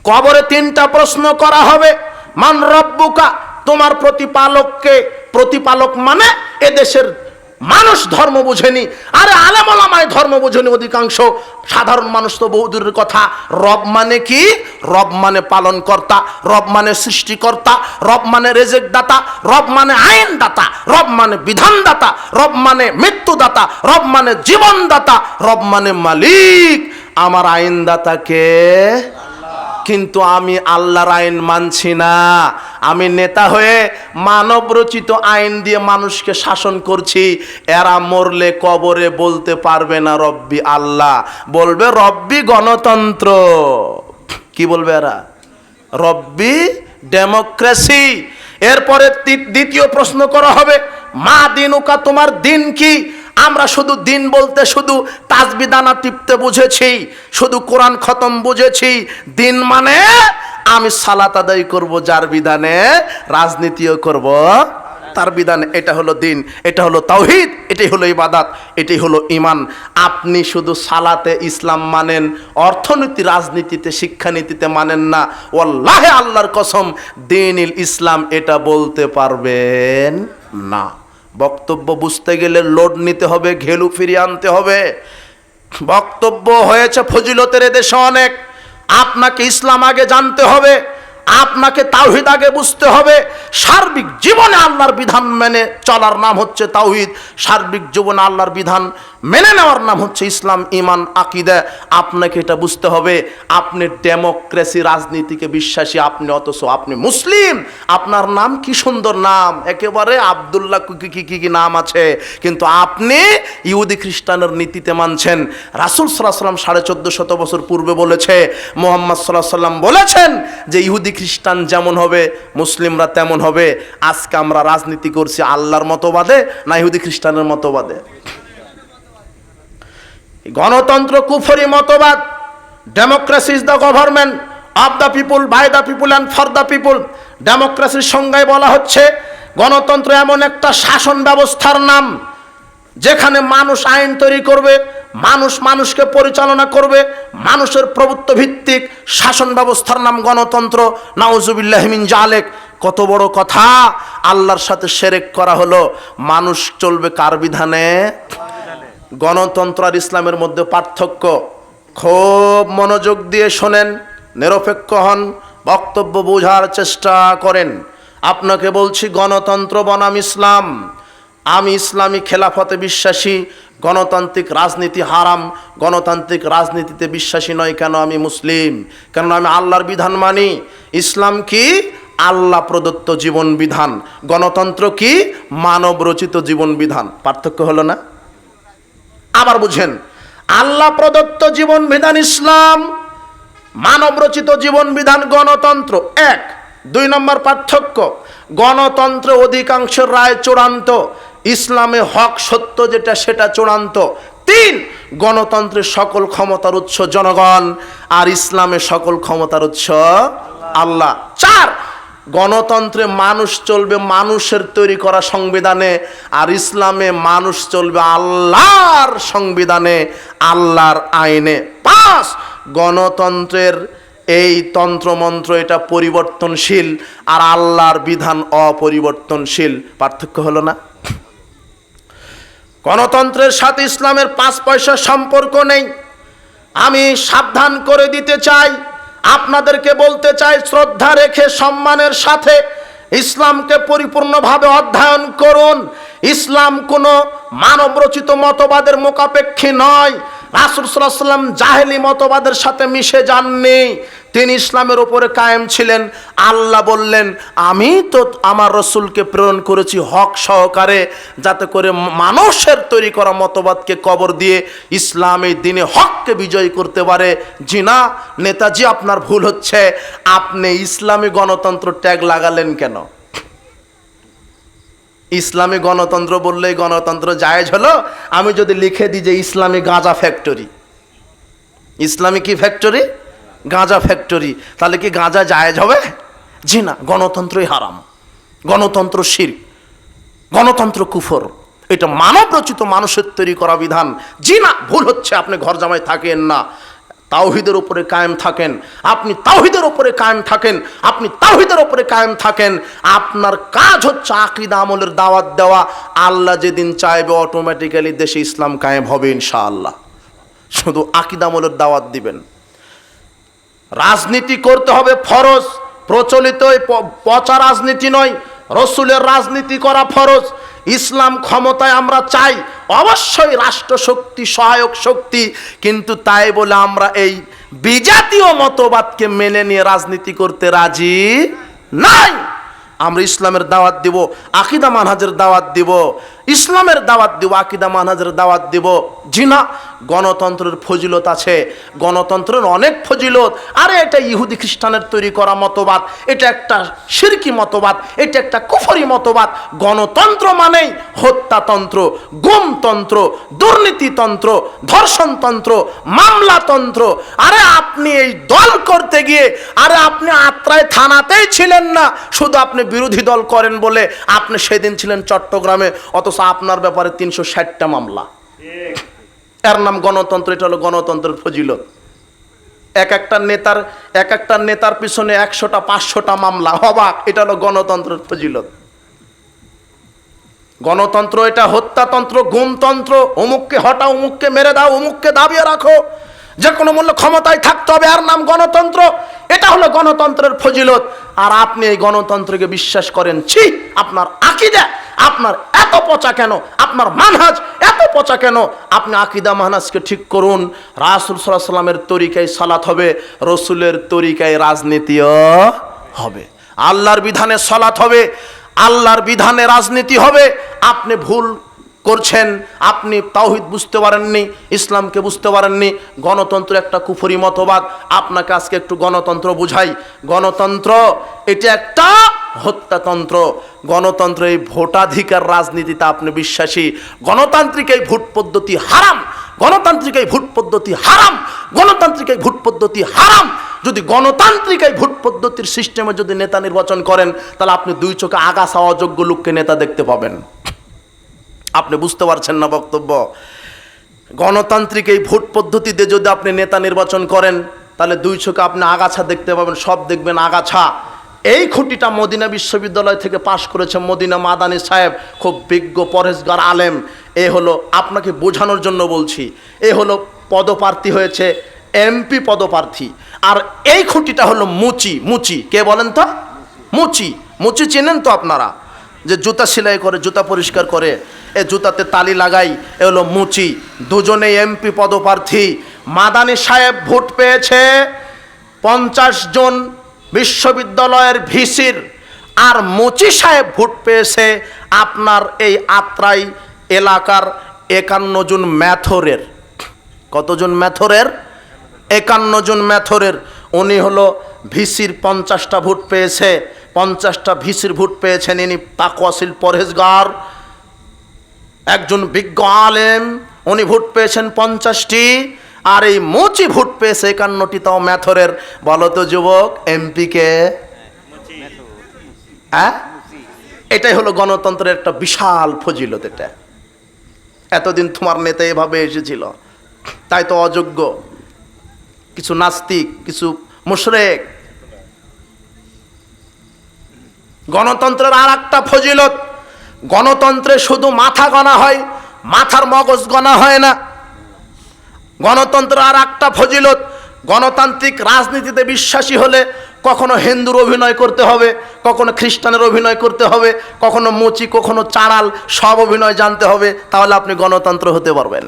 কবরে তিনটা প্রশ্ন করা হবে। মান রব্বুকা, তোমার প্রতিপালককে। প্রতিপালক মানে এদেশের মানুষ ধর্ম বুঝেনি, আরে আলেম ওলামায় ধর্ম বুঝেনি অধিকাংশ, সাধারণ মানুষ তো বহু দূরের কথা। রব মানে কি? রব মানে পালন কর্তা, রব মানে সৃষ্টিকর্তা, রব মানে রেজেক দাতা, রব মানে আইন দাতা, রব মানে বিধান দাতা, রব মানে মৃত্যুদাতা, রব মানে জীবনদাতা, রব মানে মালিক। আমার আইনদাতাকে। কিন্তু আমি আল্লাহর আইন মানছি না। আমি নেতা হয়ে মানব রচিত আইন দিয়ে মানুষকে শাসন করছি। এরা মরলে কবরে বলতে পারবে না রব্বি আল্লাহ, বলবে রব্বি গণতন্ত্র। কি বলবে এরা? রব্বি ডেমোক্রেসি। এরপরে দ্বিতীয় প্রশ্ন করা হবে, মা দিনুকা, তোমার দিন কি? আমরা শুধু দিন বলতে শুধু তাসবিদানা টিপতে বুঝেছি, শুধু কোরআন খতম বুঝেছি। দিন মানে আমি সালাত আদায় করব যার বিধানে, রাজনীতিও করব তার বিধানে। এটা হলো দিন, এটা হলো তাওহীদ, এটাই হলো ইবাদত, এটাই হলো ঈমান। আপনি শুধু সালাতে ইসলাম মানেন, অর্থনীতি রাজনীতিতে শিক্ষানীতিতে মানেন না। ওয়াল্লাহি আল্লাহর কসম, দ্বীনুল ইসলাম এটা বলতে পারবেন না। বক্তব্য বুঝতে গেলে লোড নিতে হবে, ঘেলু ফিরিয়ে আনতে হবে। বক্তব্য হয়েছে ফজিলতের এদেশে অনেক। আপনাকে ইসলাম আগে জানতে হবে, আপনাকে তাওহীদ আগে বুঝতে হবে। সার্বিক জীবনে আল্লাহর বিধান মেনে চলার নাম হচ্ছে তাওহীদ, সার্বিক জীবনে আল্লাহর বিধান মেনে নেওয়ার নাম হচ্ছে ইসলাম, ঈমান, আকীদা। আপনাকে এটা বুঝতে হবে। আপনি ডেমোক্রেসি রাজনীতিকে বিশ্বাসী, আপনি অথচ আপনি মুসলিম। আপনার নাম কি সুন্দর নাম, একেবারে আব্দুল্লাহ কি নাম আছে, কিন্তু আপনি ইহুদি খ্রিস্টানের নীতিতে মানছেন। রাসূল সাল্লাল্লাহু আলাইহি ওয়াসাল্লাম 1450 বছর পূর্বে বলেছে, মুহাম্মদ সাল্লাল্লাহু আলাইহি ওয়াসাল্লাম বলেছেন যে ইহুদি খ্রিস্টান যেমন হবে মুসলিমরা তেমন হবে। আজকে আমরা রাজনীতি করছি আল্লাহর মতবাদে না ইহুদি খ্রিস্টানের মতবাদে? গণতন্ত্র কুফরি মতবাদ। Democracy is the government of the people, by the people and for the people. ডেমোক্রেসির সংজ্ঞায় বলা হচ্ছে গণতন্ত্র এমন একটা শাসন ব্যবস্থার নাম যেখানে মানুষ আইন তৈরি করবে, মানুষ মানুষকে পরিচালনা করবে, মানুষের প্রভুত্ব ভিত্তিক শাসন ব্যবস্থার নাম গণতন্ত্র। নাউজুবিল্লাহি মিন জালিক। কত বড় কথা! আল্লাহর সাথে শিরক করা হলো। মানুষ চলবে কার বিধানে? গণতন্ত্র আর ইসলামের মধ্যে পার্থক্য। খুব মনোযোগ দিয়ে শোনেন, নিরপেক্ষ হন, বক্তব্য বোঝার চেষ্টা করেন। আপনাকে বলছি গণতন্ত্র বনাম ইসলাম। আমি ইসলামী খেলাফতে বিশ্বাসী, গণতান্ত্রিক রাজনীতি হারাম। গণতান্ত্রিক রাজনীতিতে বিশ্বাসী নয় কেন? আমি মুসলিম, কারণ আমি আল্লাহর বিধান মানি। ইসলাম কি? আল্লাহ প্রদত্ত জীবন বিধান। গণতন্ত্র কি? মানব রচিত জীবন বিধান। পার্থক্য হলো না? আবার বুঝেন, আল্লাহ প্রদত্ত জীবন বিধান ইসলাম, মানব রচিত জীবন বিধান গণতন্ত্র। এক। 2 নম্বর পার্থক্য, গণতন্ত্রে অধিকাংশের রায় চূড়ান্ত, ইসলামে হক সত্য যেটা সেটা চূড়ান্ত। 3, গণতন্ত্রের সকল ক্ষমতার উৎস জনগণ, আর ইসলামে সকল ক্ষমতার উৎস আল্লাহ। 4, গণতন্ত্রে মানুষ চলবে মানুষের তৈরি করা সংবিধানে, আর ইসলামে মানুষ চলবে আল্লাহর সংবিধানে, আল্লাহর আইনে। 5, গণতন্ত্রের এই তন্ত্রমন্ত্র এটা পরিবর্তনশীল, আর আল্লাহর বিধান অপরিবর্তনশীল। পার্থক্য হলো না? গণতন্ত্রের সাথে ইসলামের 5 পয়সা সম্পর্ক নেই। আমি সাবধান করে দিতে চাই, আপনাদেরকে বলতে চাই, শ্রদ্ধা রেখে সম্মানের সাথে ইসলামকে পরিপূর্ণভাবে অধ্যয়ন করুন। ইসলাম কোনো মানব রচিত মতবাদের মোকাপেক্ষী নয়। রাসূল সাল্লাল্লাহু আলাইহি ওয়াসাল্লাম জাহেলি মতবাদের সাথে মিশে যাননি, তিনি ইসলামের উপরে কায়েম ছিলেন। আল্লাহ বললেন, আমি তো আমার রসুলকে প্রেরণ করেছি হক সহকারে, যাতে করে মানুষের তৈরি করা মতবাদকে কবর দিয়ে ইসলামী দ্বীনে হককে বিজয় করতে পারে। জি না নেতাজি, আপনার ভুল হচ্ছে। আপনি ইসলামী গণতন্ত্র ট্যাগ লাগালেন কেন? ইসলামী গণতন্ত্র বললেই গণতন্ত্র জায়েজ হলো? আমি যদি লিখে দিই যে ইসলামী গাঁজা ফ্যাক্টরি, ইসলামী কি ফ্যাক্টরি? গাঁজা ফ্যাক্টরি, তাহলে কি গাঁজা জায়েজ হবে? জি না, গণতন্ত্রই হারাম, গণতন্ত্র শিরক, গণতন্ত্র কুফর, এটা মানব রচিত মানুষের তৈরি করা বিধান। জি না, ভুল হচ্ছে, আপনি ঘর জামাই থাকেন না, তাওহীদের উপরে কায়েম থাকেন, আপনি তাওহীদের উপরে কায়েম থাকেন, আপনি তাওহীদের উপরে কায়েম থাকেন। আপনার কাজ হচ্ছে আকীদা আমলের দাওয়াত দেওয়া। আল্লাহ যেদিন চাইবে অটোমেটিক্যালি দেশে ইসলাম কায়েম হবে ইনশাআল্লাহ। শুধু আকীদা আমলের দাওয়াত দিবেন। রাজনীতি করতে হবে ফরজ, প্রচলিত পচা রাজনীতি নয়, রসুলের রাজনীতি করা ফরজ। ইসলাম ক্ষমতায় আমরা চাই, অবশ্যই রাষ্ট্র শক্তি সহায়ক শক্তি, কিন্তু তাই বলে আমরা এই বিজাতীয় মতবাদকে মেনে নিয়ে রাজনীতি করতে রাজি নাই। আমরা ইসলামের দাওয়াত দিব, আকীদা মানহাজের দাওয়াত দিব, ইসলামের দাওয়াত দিব, আকীদা মানহাজের দাওয়াত দিব। জি না, গণতন্ত্রের ফজিলত আছে, গণতন্ত্রের অনেক ফজিলত। আরে এটা ইহুদি খ্রিস্টানের তৈরি করা মতবাদ, এটা একটা শিরকি মতবাদ, এটা একটা কুফরি মতবাদ। গণতন্ত্র মানেই হত্যাতন্ত্র, গুমতন্ত্র, দুর্নীতিতন্ত্র, ধর্ষণতন্ত্র, মামলাতন্ত্র। আরে আপনি এই দল করতে গিয়ে, আরে আপনি আত্রায় থানাতেই ছিলেন না, শুধু আপনি বিরোধী দল করেন বলে আপনি সেদিন ছিলেন চট্টগ্রামে, অথচ আপনার ব্যাপারে 360টা মামলা। এর নাম গণতন্ত্র। এটা হলো গণতন্ত্রের ফজিলত। এক একটা নেতার পিছনে 100টা 500টা মামলা, অবাক। এটা হলো গণতন্ত্রের ফজিলত। গণতন্ত্র এটা হত্যাতন্ত্র, গুমতন্ত্র। অমুককে হটাও, অমুককে মেরে দাও, অমুককে দাবিয়ে রাখো, যে কোনো মূল্য ক্ষমতায় থাকতে হবে, আর নাম গণতন্ত্র। এটা হলো গণতন্ত্রের ফজিলত। আর আপনি এই গণতন্ত্রকে বিশ্বাস করেন? ছি, আপনার আকীদা আপনার এত পচা কেন? আপনার মানহাজ এত পচা কেন? আপনি আকীদা মানহাজকে ঠিক করুন। রাসূল সাল্লাল্লাহু আলাইহি ওয়াসাল্লামের তরিকায় সালাত হবে, রসুলের তরিকায় রাজনীতিও হবে। আল্লাহর বিধানে সালাত হবে, আল্লাহর বিধানে রাজনীতি হবে। আপনি ভুল করছেন, আপনি তাওহীদ বুঝতে পারেননি, ইসলামকে বুঝতে পারেননি। গণতন্ত্র একটা কুফরি মতবাদ। আপনাকে আজকে একটু গণতন্ত্র বুঝাই। গণতন্ত্র এটা একটা হত্যাতন্ত্র। গণতন্ত্র এই ভোটাধিকার রাজনীতিতে আপনি বিশ্বাসী। গণতান্ত্রিক এই ভোট পদ্ধতি হারাম, গণতান্ত্রিক এই ভোট পদ্ধতি হারাম, গণতান্ত্রিক এই ভোট পদ্ধতি হারাম। যদি গণতান্ত্রিক এই ভোট পদ্ধতির সিস্টেমে যদি নেতা নির্বাচন করেন, তাহলে আপনি দুই চোখে আগাছা অযোগ্য লোককে নেতা দেখতে পাবেন। আপনি বুঝতে পারছেন না বক্তব্য? গণতান্ত্রিক এই ভোট পদ্ধতিতে যদি আপনি নেতা নির্বাচন করেন, তাহলে দুই চোখে আপনি আগাছা দেখতে পাবেন, সব দেখবেন আগাছা। এই খুঁটিটা মদিনা বিশ্ববিদ্যালয় থেকে পাশ করেছে মদিনা মাদানী সাহেব, খুব বিজ্ঞ পরহেজগার আলেম। এ হলো, আপনাকে বোঝানোর জন্য বলছি, এ হলো পদপ্রার্থী হয়েছে, এমপি পদপ্রার্থী। আর এই খুঁটিটা হলো মুচি। মুচি কে বলেন তো? মুচি। মুচি চেনেন তো আপনারা? যে জুতা সেলাই করে, জুতা পরিষ্কার করে, এ জুতাতে তালি লাগাই, এ হলো মুচি। দুজনেই এমপি পদপ্রার্থী। মাদানী সাহেব ভোট পেয়েছে 50 জন বিশ্ববিদ্যালয়ের ভিসির, আর মুচি সাহেব ভোট পেয়েছে আপনার এই আত্রাই এলাকার 51 জন ম্যাথরের। কতজন ম্যাথরের? 51 জন ম্যাথরের। উনি হলো ভিসির 50টা ভোট পেয়েছে, 50টা ভিসির ভোট পেয়েছেন। ইনি তাকওয়াশীল পরহেজগার, একজন বিজ্ঞ আলেম। উনি ভোট পেয়েছেন 50টি, আর এই মুচি ভোট পেয়েছে 51টি, তাও ম্যাথরের। বলো তো যুবক, এমপি কে? হ্যাঁ, এটাই হলো গণতন্ত্রের একটা বিশাল ফজিলত। এটা এতদিন তোমার নেতা এভাবে এসেছিল, তাই তো অযোগ্য, কিছু নাস্তিক, কিছু মুশরিক। গণতন্ত্রের আর একটা ফজিলত, গণতন্ত্রে শুধু মাথা গণা হয়, মাথার মগজ গণা হয় না। গণতন্ত্রের আর একটা ফজিলত, গণতান্ত্রিক রাজনীতিতে বিশ্বাসী হলে কখনো হিন্দুর অভিনয় করতে হবে, কখনো খ্রিস্টানের অভিনয় করতে হবে, কখনো মুচি, কখনো চাড়াল, সব অভিনয় জানতে হবে, তাহলে আপনি গণতন্ত্র হতে পারবেন।